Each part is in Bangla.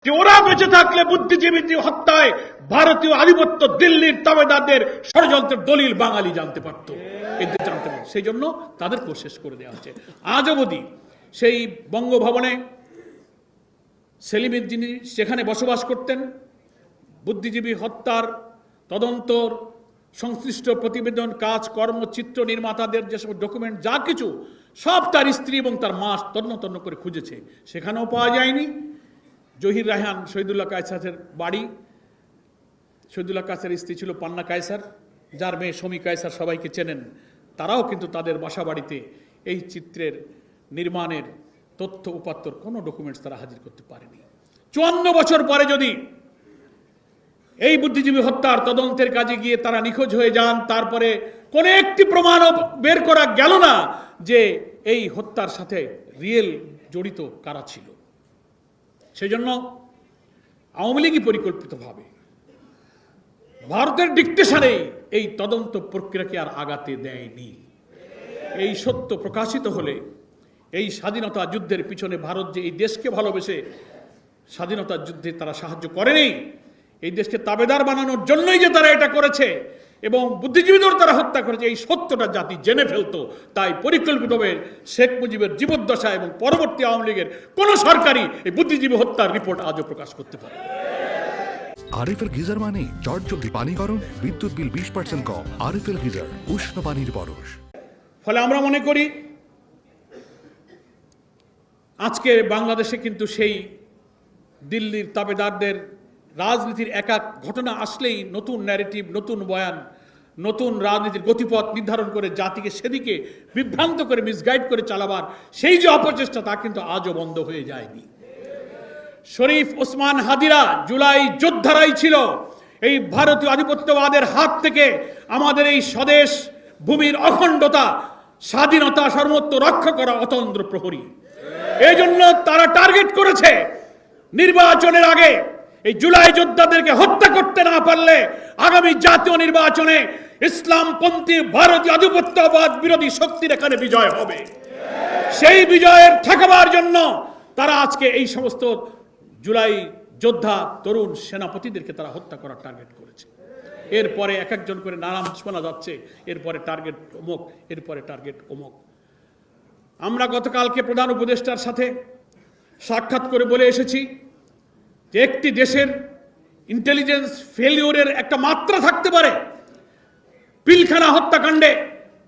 যে ওরা বেঁচে থাকলে বুদ্ধিজীবী হত্যায় ভারতীয় আধিপত্য দিল্লির তাবেদারদের ষড়যন্ত্রের দলিল বাঙালি জানতে পারত, এদের জানতে পারত। সেই জন্য তাদেরকেও শেষ করে দেওয়া হচ্ছে। আজ অবধি সেই বঙ্গভবনে সেলিমের যিনি সেখানে বসবাস করতেন, বুদ্ধিজীবী হত্যার তদন্তর সংশ্লিষ্ট প্রতিবেদন, কাজ, কর্ম, চিত্র নির্মাতাদের যেসব ডকুমেন্ট যা কিছু সব তার স্ত্রী এবং তার মা তন্ন করে খুঁজেছে, সেখানেও পাওয়া যায়নি। জহির রায়হান শহীদুল্লাহ কায়সারের বাড়ি, শহীদুল্লাহ কায়সারের স্ত্রী ছিল পান্না কায়সার, যার মেয়ে শমী কায়সার সবাইকে চেনেন, তারাও কিন্তু তাদের বাসা বাড়িতে এই চিত্রের নির্মাণের তথ্য উপাত্তর কোনো ডকুমেন্টস তারা হাজির করতে পারেনি। 54 বছর পরে যদি এই বুদ্ধিজীবী হত্যার তদন্তের কাজে গিয়ে তারা নিখোঁজ হয়ে যান, তারপরে কোন একটি প্রমাণও বের করা গেল না যে এই হত্যার সাথে রিয়েল জড়িত কারা ছিল। সেই জন্য আওয়ামী লীগই পরিকল্পিতভাবে ভারতের ডিকটেশনে এই তদন্ত প্রক্রিয়াকে আর আগাতে দেয়নি। এই সত্য প্রকাশিত হলে এই স্বাধীনতা যুদ্ধের পিছনে ভারত যে এই দেশকে ভালোবেসে স্বাধীনতা যুদ্ধে তারা সাহায্য করেনি, এই দেশকে তাবেদার বানানোর জন্যই যে তারা এটা করেছে এবং বুদ্ধিজীবীদের তারা হত্যা করেছে, এই সত্যটা জাতি জেনে ফেলতো। তাই পরিকল্পিতভাবে শেখ মুজিবের জীবদ্দশা এবং পরবর্তী আওয়ামী লীগের কোন সরকারই এই বুদ্ধিজীবী হত্যার রিপোর্ট আজও প্রকাশ করতে পারে। আরএফএল গিজার মানে চটজলদি পানি গরম, বিদ্যুৎ বিল 20% কম। আরএফএল গিজার, উষ্ণ পানির পরশ। ফলে আমরা মনে করি আজকে বাংলাদেশে কিন্তু সেই দিল্লির তাবেদারদের রাজনীতির একাক ঘটনা আসলেই নতুন ন্যারেটিভ, নতুন বয়ান, নতুন রাজনীতির গতিপথ নির্ধারণ করে জাতিকে সেদিকে বিভ্রান্ত করে মিসগাইড করে চালাবার সেই যে অপচেষ্টা, তা কিন্তু আজও বন্ধ হয়ে যায়নি। শরীফ ওসমান হাদিরা জুলাই যোদ্ধারাই ছিল এই ভারতীয় আধিপত্যবাদের হাত থেকে আমাদের এই স্বদেশ ভূমির অখণ্ডতা, স্বাধীনতা সর্বত্র রক্ষা করা অতন্দ্র প্রহরী। এই জন্য তারা টার্গেট করেছে নির্বাচনের আগে এই জুলাই যোদ্ধাদেরকে হত্যা করতে না পারলে আগামী জাতীয় নির্বাচনে ইসলামপন্থী ভারতীয় আধিপত্যবাদ বিরোধী শক্তির এখানে বিজয় হবে। সেই বিজয়ের ঠেকাবার জন্য তারা আজকে এই সমস্ত জুলাই যোদ্ধা তরুণ সেনাপতিদেরকে তারা হত্যা করার টার্গেট করেছে। এরপরে এক একজন করে নাম শোনা যাচ্ছে, এরপরে টার্গেট অমুক, এরপরে টার্গেট অমুক। আমরা গতকালকে প্রধান উপদেষ্টার সাথে সাক্ষাৎ করে বলে এসেছি যে একটি দেশের ইন্টেলিজেন্স ফেলিওরের একটা মাত্রা থাকতে পারে। পিলখানা হত্যাকাণ্ডে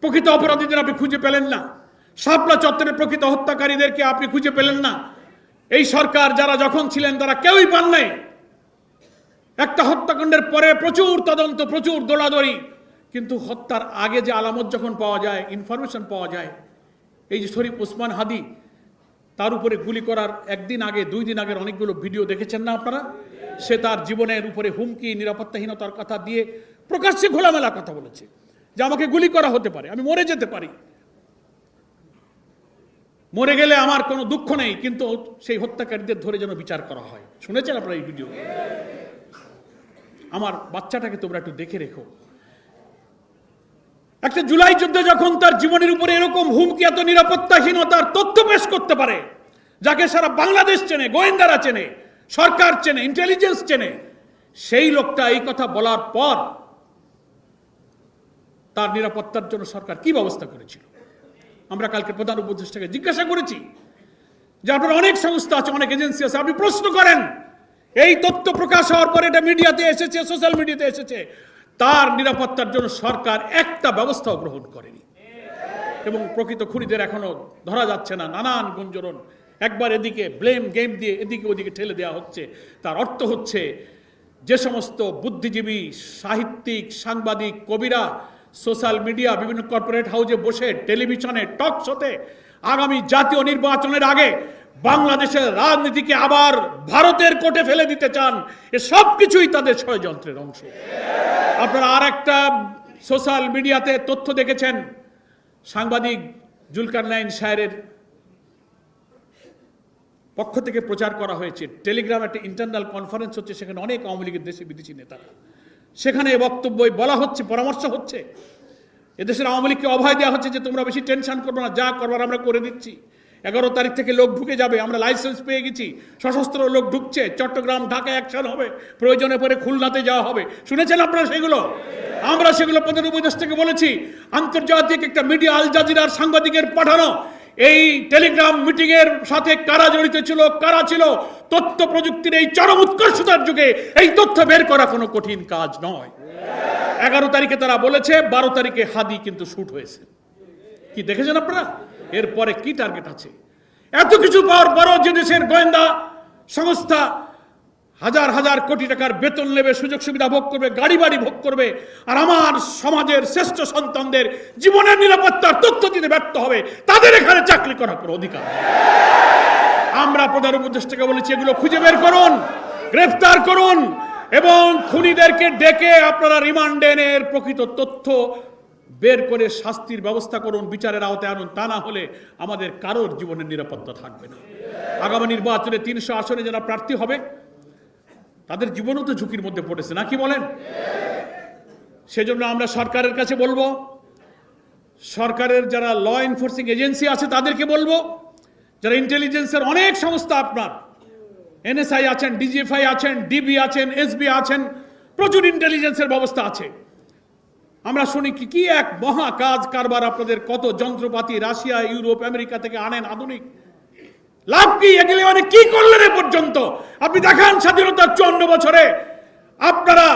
প্রকৃত অপরাধীদের আপনি খুঁজে পেলেন না, শাপলা চত্বরের প্রকৃত হত্যাকারীদেরকে আপনি খুঁজে পেলেন না। এই সরকার যারা যখন ছিলেন তারা কেউই পান নাই। একটা হত্যাকাণ্ডের পরে প্রচুর তদন্ত, প্রচুর দৌড়াদৌড়ি, কিন্তু হত্যার আগে যে আলামত যখন পাওয়া যায়, ইনফরমেশন পাওয়া যায়, এই যে শরীফ ওসমান হাদি, তার উপরে গুলি করার একদিন আগে 2 দিন আগের অনেকগুলো ভিডিও দেখেছেন না আপনারা? সে তার জীবনের উপরে হুমকি, নিরাপত্তাহীনতার কথা দিয়ে প্রকাশ্যে খোলামেলা কথা বলেছে যে আমাকে গুলি করা হতে পারে, আমি মরে যেতে পারি, মরে গেলে আমার কোনো দুঃখ নেই, কিন্তু সেই হত্যাকারীদের ধরে যেন বিচার করা হয়। শুনেছেন আপনারা এই ভিডিও? আমার বাচ্চাটাকে তোমরা একটু দেখে রেখো। একটা জুলাই যোদ্ধা যখন তার জীবনের উপরে এরকম হুমকি, এত নিরাপত্তাহীনতার তথ্য পেশ করতে পারে, যাকে সারা বাংলাদেশ চেনে, গোয়েন্দারা চেনে, সরকার চেনে, ইন্টেলিজেন্স চেনে, সেই লোকটা এই কথা বলার পর তার নিরাপত্তার জন্য সরকার কি ব্যবস্থা করেছিল? আমরা কালকে প্রধান উপদেষ্টাকে জিজ্ঞাসা করেছি যে আপনার অনেক সংস্থা আছে, অনেক এজেন্সি আছে, আপনি প্রশ্ন করেন, এই তথ্য প্রকাশ হওয়ার পর এটা মিডিয়াতে এসেছে, সোশ্যাল মিডিয়াতে এসেছে, তার নিরাপত্তার জন্য সরকার একটা ব্যবস্থাও গ্রহণ করেনি এবং প্রকৃত খুনিদের এখনো ধরা যাচ্ছে না। নানান গুঞ্জন, একবার এদিকে ব্লেম গেম দিয়ে এদিকে ওদিকে ঠেলে দেওয়া হচ্ছে। তার অর্থ হচ্ছে যে সমস্ত বুদ্ধিজীবী, সাহিত্যিক, সাংবাদিক, কবিরা সোশ্যাল মিডিয়া, বিভিন্ন কর্পোরেট হাউসে বসে, টেলিভিশনে, টক শোতে আগামী জাতীয় নির্বাচনের আগে বাংলাদেশের রাজনীতিকে আবার ভারতের কোর্টে ফেলে দিতে চান, এ সব কিছুই তাদের ষড়যন্ত্রের অংশ। আপনারা আর একটা সোশ্যাল মিডিয়াতে তথ্য দেখেছেন, সাংবাদিক জুলকারনাইন সাহেরের পক্ষ থেকে প্রচার করা হয়েছে, টেলিগ্রাম একটা ইন্টারনাল কনফারেন্স হচ্ছে, সেখানে অনেক আওয়ামী লীগের দেশি বিদেশি নেতারা, সেখানে বক্তব্য বলা হচ্ছে, পরামর্শ হচ্ছে, এদেশের আওয়ামী লীগকে অভয় দেওয়া হচ্ছে যে তোমরা বেশি টেনশন করবে না, যা করবার আমরা করে দিচ্ছি। 11 তারিখ থেকে লোক ঢুকে যাবে, আমরা লাইসেন্স পেয়ে গেছি, সশস্ত্র লোক ঢুকছে, চট্টগ্রাম ঢাকা অ্যাকশন হবে, প্রয়োজনে পরে খুলনাতে যাওয়া হবে। শুনেছেন আপনারা সেগুলো? আমরা সেগুলো প্রধান উপদেষ্টাকে বলেছি। আন্তর্জাতিক একটা মিডিয়া আল জাজিরার সাংবাদিকের পাঠানো এই টেলিগ্রাম মিটিং এর সাথে কারা জড়িত ছিল, কারা ছিল, তথ্য প্রযুক্তির এই চরম উৎকর্ষতার যুগে এই তথ্য বের করা কোনো কঠিন কাজ নয়। 11 তারিখে তারা বলেছে, 12 তারিখে হাদি কিন্তু শুট হয়েছে। কি দেখেছেন আপনারা? এরপরে কি টার্গেট আছে? এত কিছু পাওয়ার পরও যে দেশের গোয়েন্দা সংস্থা হাজার হাজার কোটি টাকার বেতন নেবে, সুযোগ সুবিধা ভোগ করবে, গাড়ি বাড়ি ভোগ করবে, আর আমার সমাজের শ্রেষ্ঠ সন্তানদের জীবনের নিরাপত্তার তথ্য দিতে ব্যর্থ হবে, তাদের এখানে চাকরি করার কোনো অধিকার নেই। আমরা প্রধান উপদেষ্টাকে বলেছি, এগুলো খুঁজে বের করুন, গ্রেফতার করুন এবং খুনিদেরকে ডেকে আপনারা রিমান্ডে এনে এর প্রকৃত তথ্য বের করে শাস্তির ব্যবস্থা করুন, বিচারের আওতায় আনুন। তা না হলে আমাদের কারোর জীবনের নিরাপত্তা থাকবে না। আগামী নির্বাচনে 300 আসনে যারা প্রার্থী হবে তাদের জীবনও তো ঝুঁকির মধ্যে পড়েছে, নাকি বলেন? সেজন্য আমরা সরকারের কাছে বলবো, সরকারের যারা ল এনফোর্সিং এজেন্সি আছে তাদেরকে বলবো, যারা ইন্টেলিজেন্সের অনেক সংস্থা, আপনার এনএসআই আছেন, ডিজিএফআই আছেন, ডিবি আছেন, এসবি আছেন, প্রচুর ইন্টেলিজেন্সের ব্যবস্থা আছে। আমরা শুনি কি এক মহা কাজ কারবার, আপনাদের কত যন্ত্রপাতি রাশিয়া, ইউরোপ, আমেরিকা থেকে আনেন আধুনিক। লাভ কি? এগুলি মানে কি করলেন এ পর্যন্ত? আপনি দেখান স্বাধীনতার 54 বছরে আপনারা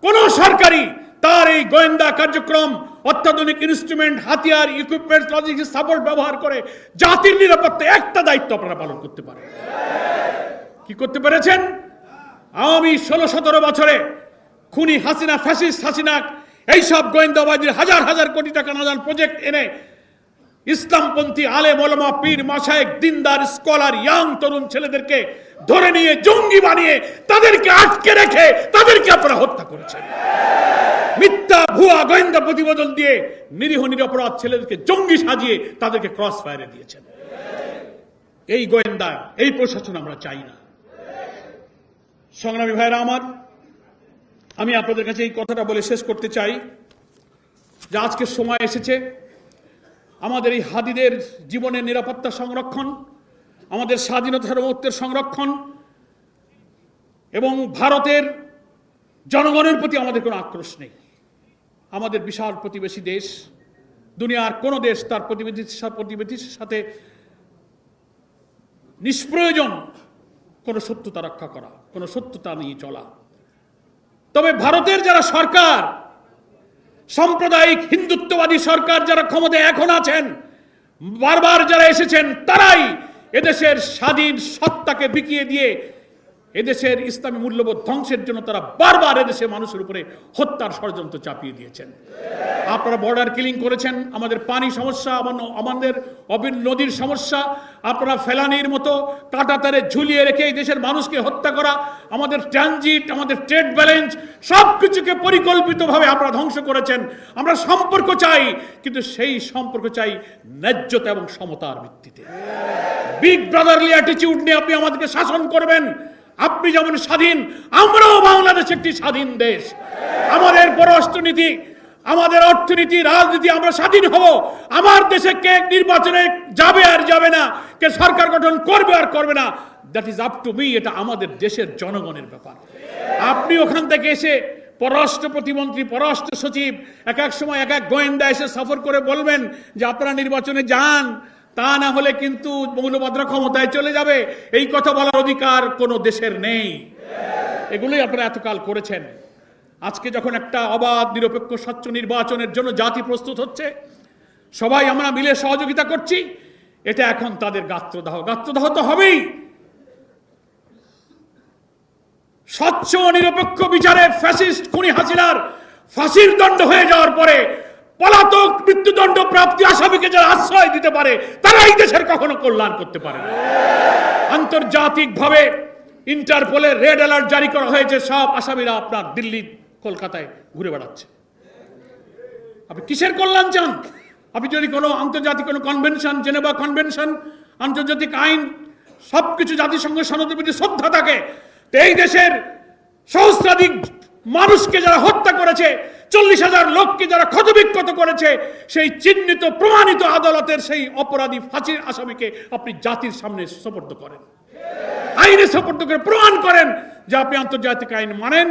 কোন সরকারি তার এই গোয়েন্দা কার্যক্রম, অত্যাধুনিক ইনস্ট্রুমেন্ট, হাতিয়ার, ইকুইপমেন্ট, লজিস্টিক সাপোর্ট ব্যবহার করে জাতির নিরাপত্তা একটা দায়িত্ব আপনারা পালন করতে পারেন? কি করতে পেরেছেন? আওয়ামী 16-17 বছরে খুনি হাসিনা, ফ্যাসিস্ট হাসিনা, এইসব গোয়েন্দাবাজির হাজার হাজার কোটি টাকা নাজান প্রজেক্ট এনে ইসলামপন্থী আলেম ওলামা, পীর, মাশায়েখ, দিনদার, স্কলার, ইয়াং তরুণ ছেলেদেরকে ধরে নিয়ে জঙ্গি বানিয়ে তাদেরকে আটকে রেখে তাদেরকে আপনারা হত্যা করেছেন। মিথ্যা ভুয়া গোয়েন্দা প্রতিবেদন দিয়ে নিরীহ নিরপরাধ ছেলেদেরকে জঙ্গি সাজিয়ে তাদেরকে ক্রস ফায়ারে দিয়েছেন। এই গোয়েন্দা, এই প্রশাসন আমরা চাই না। সংগ্রামী ভাইরা আমার, আমি আপনাদের কাছে এই কথাটা বলে শেষ করতে চাই যে আজকে সময় এসেছে আমাদের এই হাদিদের জীবনের নিরাপত্তা সংরক্ষণ, আমাদের স্বাধীনতা সার্বভৌমত্বের সংরক্ষণ এবং ভারতের জনগণের প্রতি আমাদের কোনো আক্রোশ নেই। আমাদের বিশাল প্রতিবেশী দেশ, দুনিয়ার কোনো দেশ তার প্রতিবেশীর সাথে নিষ্প্রয়োজন কোনো শত্রুতা রক্ষা করা, কোনো শত্রুতা নিয়ে চলা। তবে ভারতের যারা সরকার, সাম্প্রদায়িক হিন্দুত্ববাদী সরকার যারা ক্ষমতায় এখন আছেন, বারবার যারা এসেছেন, তারাই এদেশের স্বাধীন সত্তাকে বিকিয়ে দিয়ে এদেশের ইসলামী মূল্যবোধ ধ্বংসের জন্য তারা বারবার এদেশের মানুষের উপরে হত্যার ষড়যন্ত্র চাপিয়ে দিয়েছেন। আপনারা বর্ডার কিলিং করেছেন, আমাদের পানি সমস্যা, আমাদের নদীর সমস্যা, আপনারা ফেলানির মতো কাঁটাতারে ঝুলিয়ে রেখে এই দেশের মানুষকে হত্যা করা, আমাদের ট্রানজিট, আমাদের ট্রেড ব্যালেন্স সবকিছুকে পরিকল্পিতভাবে আপনারা ধ্বংস করেছেন। আমরা সম্পর্ক চাই, কিন্তু সেই সম্পর্ক চাই ন্যায্যতা এবং সমতার ভিত্তিতে। বিগ ব্রাদারলি অ্যাটিটিউড নিয়ে আপনি আমাদেরকে শাসন করবেন। আপনি যেমন স্বাধীন, আমরাও বাংলাদেশ একটি স্বাধীন দেশ। আমাদের পররাষ্ট্রনীতি, আমাদের অর্থনীতি, রাজনীতি, আমরা স্বাধীন হব। আমার দেশে কে নির্বাচনে যাবে আর যাবে না, কে সরকার গঠন করবে আর করবে না, that is up to me. এটা আমাদের দেশের জনগণের ব্যাপার। আপনি ওখান থেকে এসে পররাষ্ট্র প্রতিমন্ত্রী, পররাষ্ট্র সচিব, এক এক সময় এক এক গোয়েন্দা এসে সফর করে বলবেন যে আপনারা নির্বাচনে যান, তা না হলে কিন্তু মৌলবাদরা ক্ষমতায় চলে যাবে। এই কথা বলার অধিকার কোনো দেশের নেই। এগুলোই আপনারা এতকাল করেছেন। আজকে যখন একটা অবাধ, নিরপেক্ষ, স্বচ্ছ নির্বাচনের জন্য জাতি প্রস্তুত হচ্ছে, সবাই আমরা মিলে সহযোগিতা করছি, এটা এখন তাদের গাত্রদাহ তো হবেই। স্বচ্ছ নিরপেক্ষ বিচারে ফ্যাসিস্ট খুনি হাসিনার ফাঁসির দণ্ড হয়ে যাওয়ার পরে পলাতক মৃত্যুদণ্ড প্রাপ্তি আসামিকে যারা আশ্রয় দিতে পারে, তারা এই দেশের কখনো কল্যাণ করতে পারে না। আন্তর্জাতিকভাবে ইন্টারপোলের রেড অ্যালার্ট জারি করা হয়েছে, সব আসামিরা আপনার দিল্লি, কলকাতায় ঘুরে বেড়াচ্ছে। আপনি কিসের কল্যাণ চান? আপনি যদি কোনো আন্তর্জাতিক কোনো কনভেনশন, জেনেভা কনভেনশন, আন্তর্জাতিক আইন, সবকিছু জাতিসংঘ সনদের প্রতি শ্রদ্ধা থাকে, তো এই দেশের সহস্রাধিক মানুষকে যারা হত্যা করেছে, 40,000 লোককে যারা ক্ষতবিক্ষত করেছে, সেই চিহ্নিত প্রমাণিত আদালতের সেই অপরাধী ফাঁসির আসামিকে আপনি জাতির সামনে সোপর্দ করেন, আইনে সোপর্দ করে প্রমাণ করেন যে আপনি আন্তর্জাতিক আইন মানেন।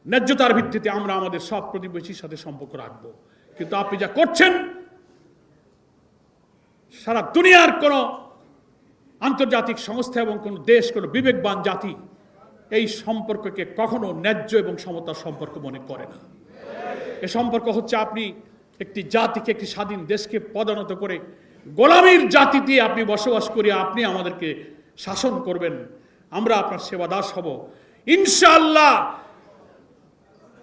ন্যায্যতার ভিত্তিতে আমরা আমাদের সব প্রতিবেশীর সাথে সম্পর্ক রাখব। কিন্তু আপনি যা করছেন, সারা দুনিয়ার কোন আন্তর্জাতিক সংস্থা এবং কোন দেশ, কোন বিবেকবান জাতি এই সম্পর্ককে কখনো ন্যায্য এবং সমতার সম্পর্ক মনে করে না। এ সম্পর্ক হচ্ছে আপনি একটি জাতিকে, একটি স্বাধীন দেশকে পদানত করে গোলামীর জাতি দিয়ে আপনি বসবাস করিয়ে আপনি আমাদেরকে শাসন করবেন, আমরা আপনার সেবাদাস হব ইনশাআল্লাহ।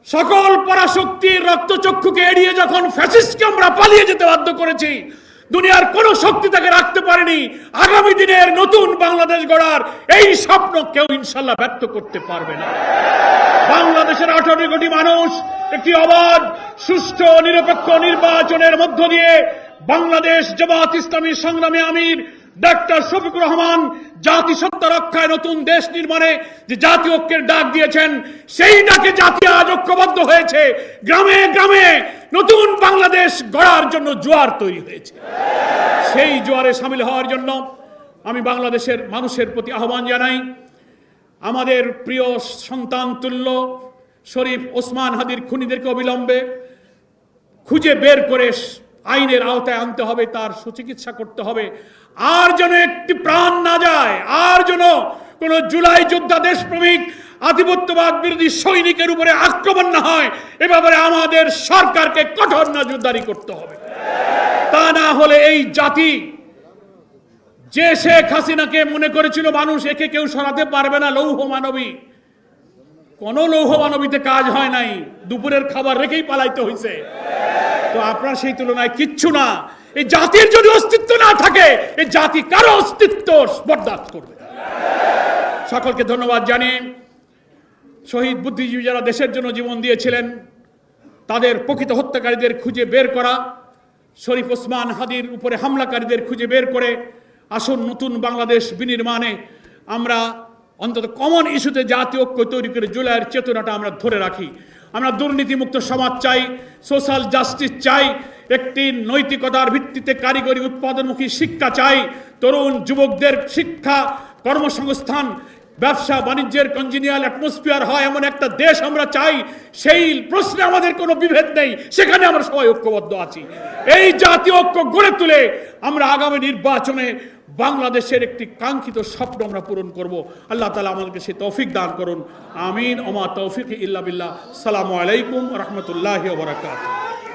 সকল পরাশক্তির রক্তচক্ষুকে এড়িয়ে যখন ফ্যাসিস্টকে আমরা পালিয়ে যেতে বাধ্য করেছি, দুনিয়ার কোন শক্তি তাকে রাখতে পারেনি। আগামী দিনের নতুন বাংলাদেশ গড়ার এই স্বপ্ন কেউ ইনশাআল্লাহ ব্যর্থ করতে পারবে না। বাংলাদেশের 18 কোটি মানুষ একটি অবাধ, সুষ্ঠু, নিরপেক্ষ নির্বাচনের মধ্য দিয়ে বাংলাদেশ জামাত ইসলামী সংগ্রামী আমির ডাক্তার শফিকুর রহমান জাতিসত্তা রক্ষায়, নতুন দেশ নির্মাণে যে জাতীয় ঐক্যের ডাক দিয়েছেন, সেই ডাকে জাতি আজ ঐক্যবদ্ধ হয়েছে। গ্রামে গ্রামে নতুন বাংলাদেশ গড়ার জন্য জোয়ার তৈরি হয়েছে। সেই জোয়ারে সামিল হওয়ার জন্য আমি বাংলাদেশের মানুষের প্রতি আহ্বান জানাই। আমাদের প্রিয় সন্তান তুল্য শরীফ ওসমান হাদির খুনিদেরকে অবিলম্বে খুঁজে বের করে আইনের আওতায় আনতে হবে, তার সুচিকিৎসা করতে হবে। আর যেন একটি প্রাণ না যায়, আর যেন কোন জুলাই যোদ্ধা, দেশপ্রেমিক, আধিপত্যবাদ বিরোধী সৈনিকের উপরে আক্রমণ না হয়, এ ব্যাপারে আমাদের সরকারকে কঠোর নজরদারি করতে হবে। তা না হলে এই জাতি, যে শেখ হাসিনাকে মনে করেছিল মানুষ একে কেউ সরাতে পারবে না, লৌহ মানবী, কোন লৌহ মানবীতে কাজ হয় নাই, দুপুরের খাবার রেখেই পালাইতে হয়েছে। তো আপনার সেই তুলনায় কিচ্ছু না। এই জাতির যদি অস্তিত্ব না থাকে, এই জাতি কারো অস্তিত্ব বরদাস্ত করবে। সকলকে ধন্যবাদ জানিয়ে, শহীদ বুদ্ধিজীবী যারা দেশের জন্য জীবন দিয়েছিলেন, তাদের প্রকৃত হত্যাকারীদের খুঁজে বের করা, শরীফ ওসমান হাদির উপরে হামলাকারীদের খুঁজে বের করে আসুন নতুন বাংলাদেশ বিনির্মাণে আমরা অন্তত কমন ইস্যুতে জাতীয় ঐক্য তৈরি করে জুলাইয়ের চেতনাটা আমরা ধরে রাখি। আমরা দুর্নীতিমুক্ত সমাজ চাই, সোশ্যাল জাস্টিস চাই, একটি নৈতিকতার ভিত্তিতে কারিগরি উৎপাদনমুখী শিক্ষা চাই, তরুণ যুবকদের শিক্ষা, কর্মসংস্থান, ব্যবসা বাণিজ্যের কনজিনিয়াল অ্যাটমসফিয়ার হয় এমন একটা দেশ আমরা চাই। সেই প্রশ্নে আমাদের কোনো বিভেদ নেই, সেখানে আমরা সবাই ঐক্যবদ্ধ আছি। এই জাতীয় ঐক্য গড়ে তুলে আমরা আগামী নির্বাচনে বাংলাদেশের একটি কাঙ্ক্ষিত স্বপ্ন আমরা পূরণ করব। আল্লাহ তাআলা আমাদেরকে সেই তৌফিক দান করুন। আমিন। ওমা তৌফিক ইল্লা বিল্লাহ। আসসালামু আলাইকুম ওয়া রাহমাতুল্লাহি ওয়া বারাকাতুহু।